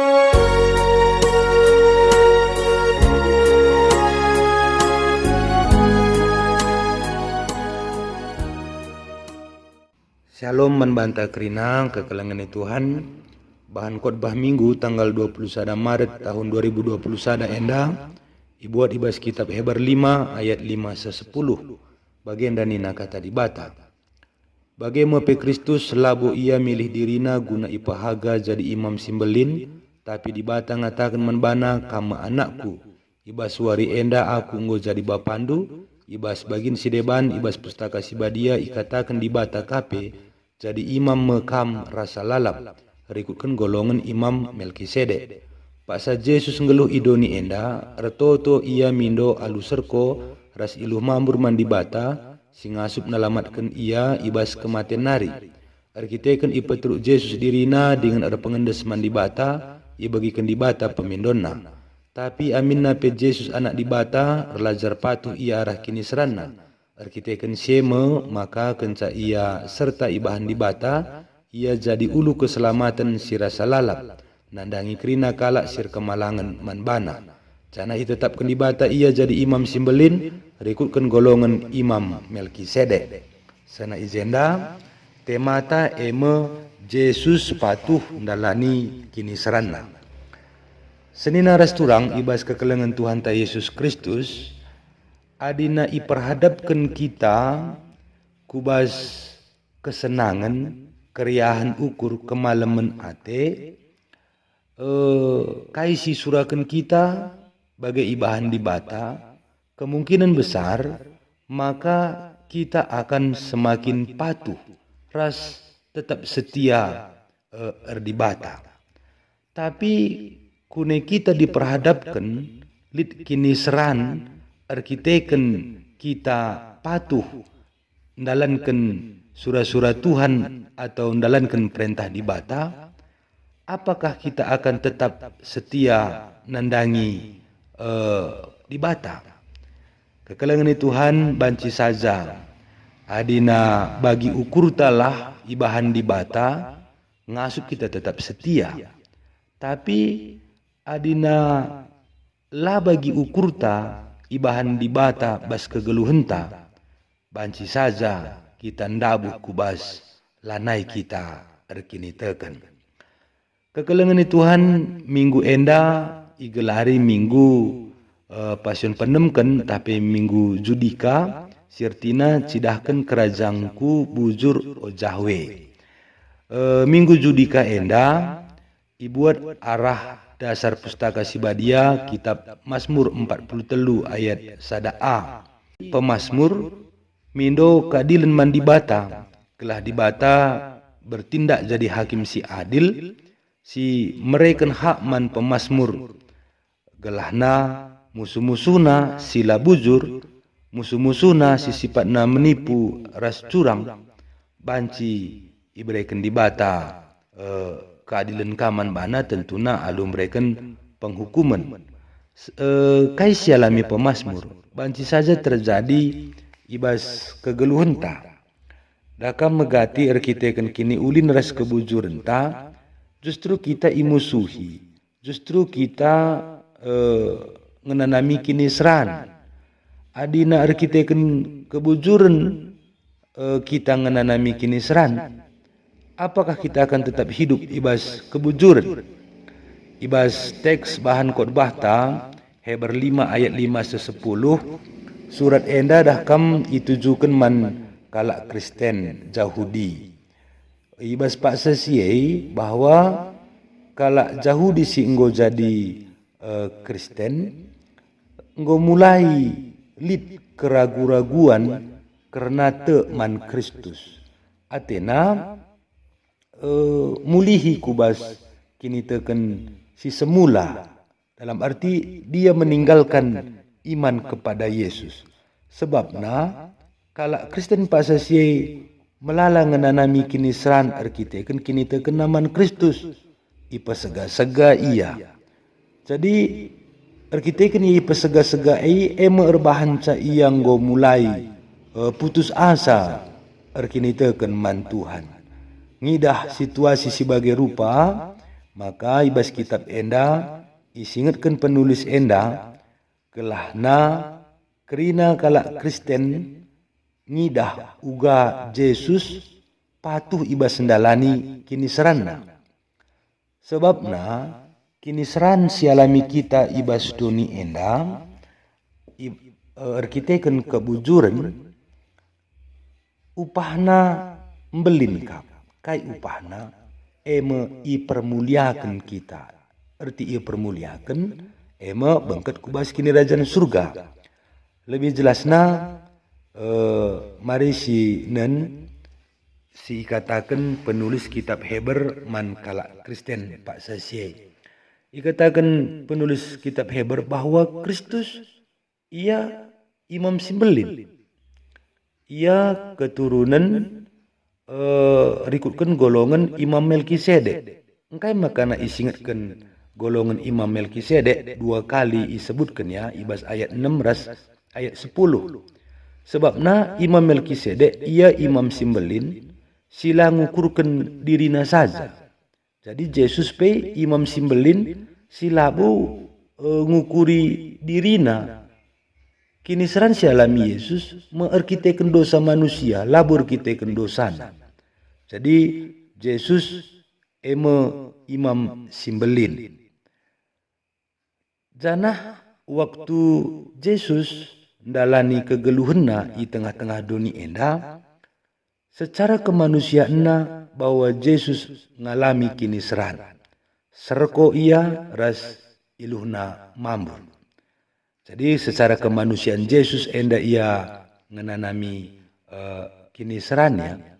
Shalom membantah kerinang kekelangan Tuhan. Bahan khotbah minggu tanggal 21 Maret tahun 2021 enda ibuat ibas kitab Heber 5 ayat 5-10 bagian danina kata dibata. Bagaimana Kristus labu ia milih dirina guna ipahaga jadi imam simbelin, tapi dibata ngatakan menbana kama anakku ibas wari enda aku nggo jadi bapandu ibas bagin sideban ibas pustaka sibadia ikatakan dibata kape jadi imam mekam rasa lalap rikutkan golongan imam Melkisedek. Paksa Yesus ngeluh idoni enda retoto ia mindo alu serko ras iluh mambur mandibata singasup nalamatkan ia ibas kematian nari. Arkiteken ipetruk Yesus dirina dengan ada pengendes mandibata ibagikan dibata pemindonna. Tapi amin nape Yesus anak dibata relajar patuh ia arah kini serana. Arkiteken seme maka kenca ia serta ibahan dibata ia jadi ulu keselamatan sirasa lalap nandangi kerina kalak sir kemalangan manbana. Cana tetapkan dibata ia jadi imam simbelin rikutkan golongan imam Melkisedek. Sana izenda temata eme Yesus patuh ndalani kini serana. Senina resturang ibas kekelengan Tuhan ta Yesus Kristus adina iperhadapkan kita kubas kesenangan keriahan ukur kemalaman ate kaisi surakan kita bagai ibahan dibata kemungkinan besar maka kita akan semakin patuh ras tetap setia erdibata. Tapi kune kita diperhadapkan lid kini seran arkiteken kita patuh ndalankan surah-surah Tuhan atau ndalankan perintah dibata, apakah kita akan tetap setia nandangi dibata? Kekelangan Tuhan banci saja adina bagi ukur talah ibahan dibata ngasup kita tetap setia. Tapi adina lah bagi ukur ta ibahan dibata bas kegeluhenta banci saja kita ndabuh kubas lanai kita erkini teken. Kekelengan Tuhan minggu enda igelari minggu pasion penemken tapi minggu judika sirtina cidahkan kerajangku bujur ojahwe. Minggu judika enda ibuat arah dasar pustaka sibadia kitab Mazmur 43 ayat 1a. Pemazmur mindo keadilan mandibata kelah dibata bertindak jadi hakim si adil si mereken hak man pemazmur gelahna musuh-musuhna sila bujur musuh-musuhna si sifatna menipu ras curang banci ibreken dibata keadilan kaman bana tentuna alum mereken penghukuman. Kai sialami pemazmur banci saja terjadi ibas kegeluhenta. Dakam megati arkiteken kini ulin ras kebujurenta justru kita imusuhi. Justru kita ngenanami kini seran. Adina arkiteken kebujuran kita ngenanami kini seran. Apakah kita akan tetap hidup ibas kebujuran? Ibas teks bahan khotbah ta Heber 5 ayat 5-10 surat enda dah kam itujukan man kalak Kristen Yahudi. Ibas paksa siai bahwa kalak Yahudi si enggo jadi Kristen enggo mulai lid keragu-raguan karena te man Kristus. Atena mulihi kubas kini teken si semula dalam arti dia meninggalkan iman kepada Yesus. Sebabna kalau Kristen pasasi melala ngenanami kini seran arkiteken kini teken naman Kristus ipa sega-sega ia. Jadi arkiteken ipa sega-sega ema erbahan ca yang go mulai putus asa arkini teken man Tuhan. Ngidah situasi sebagai rupa Maka ibas kitab enda isingatkan penulis enda kelahna kerina kalak Kristen ngidah uga Yesus patuh ibas sendalani kini seranna. Sebabna kini seran sialami kita ibas duni enda erkiteken kebujuran upahna mbelin kap kai upahna i permuliakan kita. Arti i permuliakan bangkat kubas kini rajaan surga. Lebih jelasna mari si katakan penulis kitab Heber man kalak Kristen Pak Sasye. Ikatakan penulis kitab Heber bahwa Kristus ia imam simbelin. Ia keturunan rikutkan golongan Imam Melkisedek. Engkai makana isingatkan golongan Imam Melkisedek dua kali disebutkan ya ibas ayat 6 ras ayat 10. Sebabna Imam Melkisedek ia imam simbelin sila ngukurkan dirina saja. Jadi Yesus pe imam simbelin silabu ngukuri dirina. Kini seran sialami Yesus mengerkiteken dosa manusia, labur kiteken dosana. Jadi Yesus imam simbelin. Janah waktu Yesus dalani kegeluhenna di tengah-tengah dunia enda, secara kemanusiaanna bahwa Yesus ngalami kini seran. Serko ia ras iluhna mambur. Jadi secara kemanusiaan Yesus enda ia ngenanami kini serannya.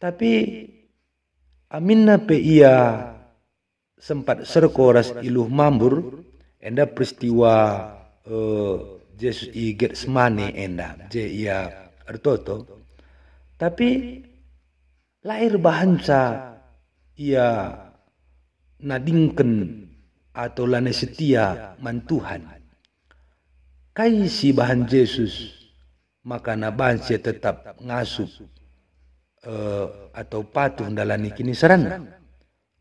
Tapi aminna pe ia sempat serko ras iluh mambur enda peristiwa Yesus i Getsemane enda je ia ertoto. Tapi lahir bahansa ia nadingken atau lane setia man Tuhan. Kai si bahan Yesus maka naban sia tetap ngasup atau patuh dalani kini seran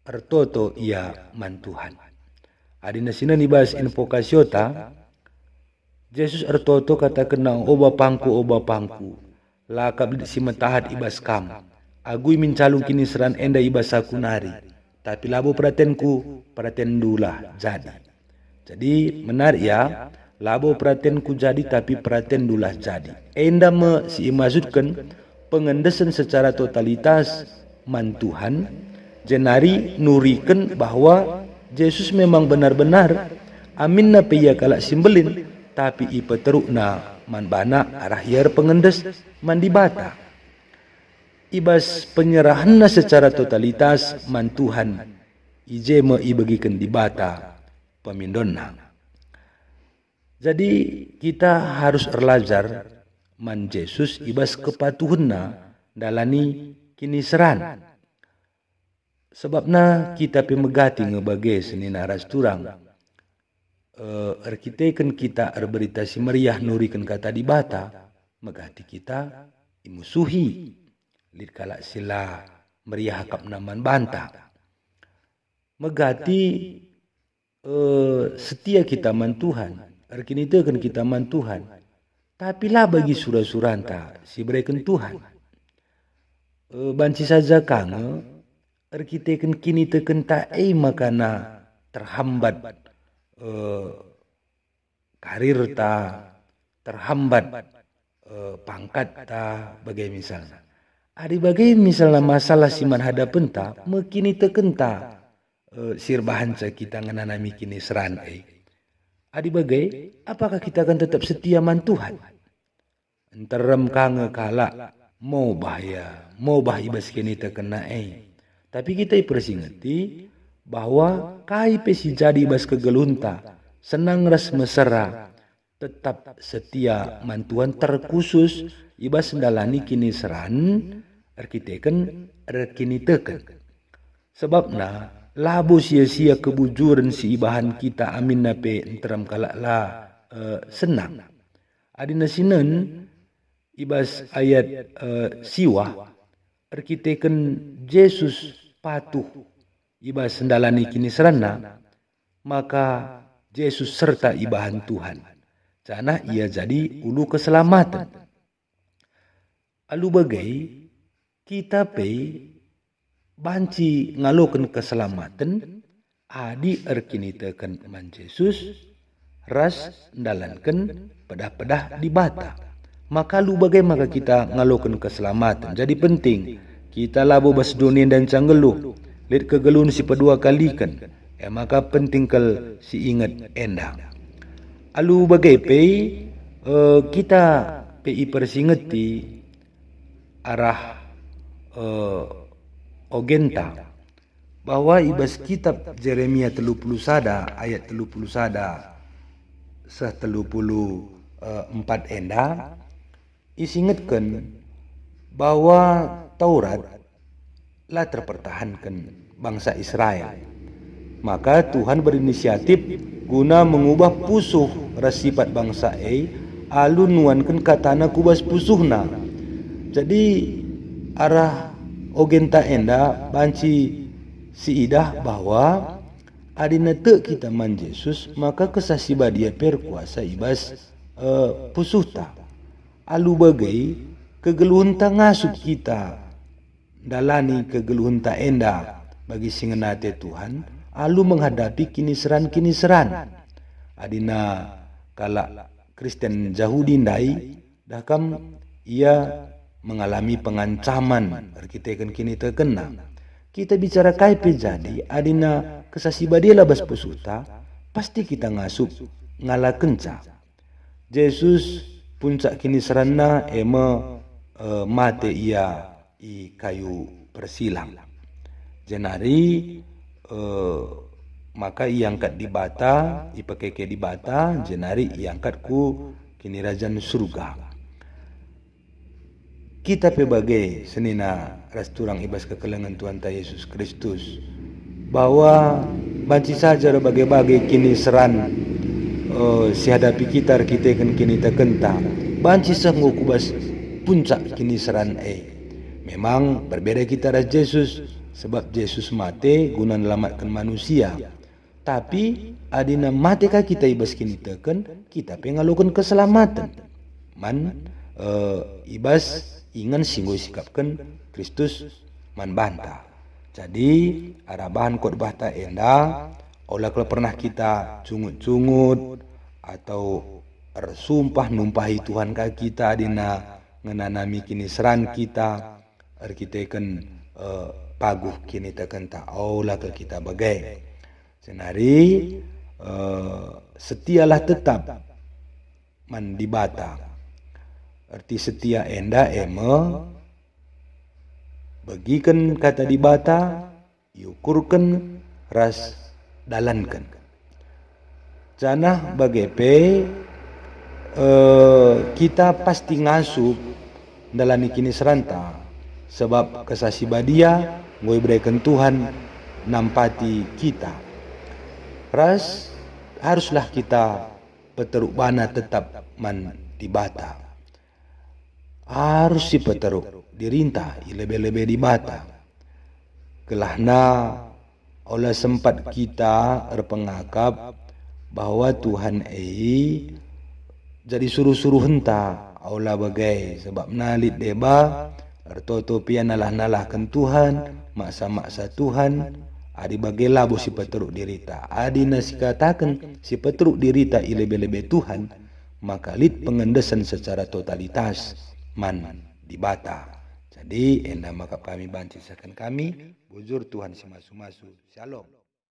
ertoto ia man Tuhan. Adina sina nibas invokasiota Yesus ertoto kata kenang oba pangku lakab si matahat ibas kam agui mincalung kini seran enda ibas aku nari tapi labo praten dulah jadi menarik ya. Labo pratenku jadi tapi praten dulah jadi. Enda si maksudkan pengendesan secara totalitas man Tuhan. Jenari nurikan bahwa Yesus memang benar-benar aminna peya kalak simbelin. Tapi ipa terukna man bana arahyar pengendes man dibata. Ibas penyerahanna secara totalitas man Tuhan. Ije ibagikan dibata pemindonna. Jadi kita harus belajar man Yesus ibas kepatuhanna dalani kini seran. Sebabna kita pemegati ngebagai seni naras turang. Erkiteken kita berita si meriah nurikan kata dibata megati kita imusuhi lid kalak sila meriah hakap naman banta. Megati setia kita man Tuhan. Erkini itu kan kita man Tuhan. Tapi lah bagi surah-suranta si berikan Tuhan. Banci saja kang erkitekan kini teken tak makana terhambat karir ta terhambat pangkat ta bagai misalnya. Adi bagai misalnya masalah siman hadapan ta mekini teken ta sirbahan kita ngenanami kini seran Adi bagai, apakah kita akan tetap setia man Tuhan? Enterem kange kala mau bahaya ibas kini terkena Tapi kita persingati bahwa kai pesi jadi ibas kegelunta, senang ras mesra, tetap setia man Tuhan terkhusus ibas dalani kini seran, erkiteken erkini teken. Sebabna labo sia-sia kebujuran si ibahan kita amin nape enteram kalak la senang. Adina sinan ibas ayat siwa erkiteken Yesus patuh iba sendalani kini serana, maka Yesus serta ibahan Tuhan. Cana ia jadi ulu keselamatan. Alu bagai kita banci ngalokan keselamatan adi erkini teken man Yesus ras ndalankan pedah-pedah di bata. Maka lu bagai maka kita ngalokan keselamatan. Jadi penting kita labo bas dunia dan canggeluh. Lihat kegelun si pedua kalikan. Maka penting kel si ingat endang. Alu bagai kita persingeti arah ogenta bahwa ibas kitab Jeremia 30 sada ayat 30 sada seh 34 enda isingetkan bahwa Taurat lah terpertahankan bangsa Israel. Maka Tuhan berinisiatif guna mengubah pusuh rasifat bangsa alun nuankan katana kubas pusuhna. Jadi arah ogenta enda banci si idah bahwa adina te kita man Yesus maka kesasiba dia perkuasa ibas pusuhta. Alu bagai kegeluhunta ngasup kita dalani kegeluhunta enda bagi singenate Tuhan alu menghadapi kiniseran adina kala Kristen Yahudi ndai dakam ia mengalami pengancaman arkiteken kini terkena. Kita bicara kaipe jadi adina kesasiba dia labas pusuta pasti kita ngasup ngala kenca. Yesus puncak kini serana mate ia i kayu persilang. Jenari maka iangkat di bata ipakeke di bata jenari iangkat ku kini rajan surga. Kita pebagai senina rasturang ibas kekelengan Tuhan ta Yesus Kristus bahwa banci saja bagai-bagai kini seran si hadapi kita kan kini terkenta banci sanggup kubas puncak kini seran memang berbeda kita ras Yesus sebab Yesus mati guna melamatkan manusia. Tapi adina mati kah kita ibas kini teken kita pengalukan keselamatan. Ibas ingan singgo sikapkan Kristus man banta. Jadi arabahan khotbah ta enda olah kalau pernah kita cungut-cungut atau sumpah numpahi Tuhan kah kita adina ngenanami kini seran kita arkiteken paguh kini terkenta aulah ke kita bagai senari setialah tetap man dibata arti setia enda bagikan kata dibata yukurkan ras dalankan janah bagai kita pasti ngasup dalani kini seranta sebab kesasiba dia ngoi berikan Tuhan nampati kita. Ras haruslah kita peteruk bana tetap man dibata. Harus si peteruk dirintah lebih-lebih dibata. Kelahna oleh sempat kita terpengakap bahwa Tuhan jadi suruh-suruh henta aula bagai sebab nalit deba artotopian nalah-nalahkan Tuhan maksa-maksa Tuhan adi bagai labu si peteruk dirita adi nasi katakan si peteruk dirita ilebe-lebe Tuhan maka lit pengendesan secara totalitas man dibata. Jadi enda maka kami banci sakan kami bujur Tuhan si masu-masu. Shalom.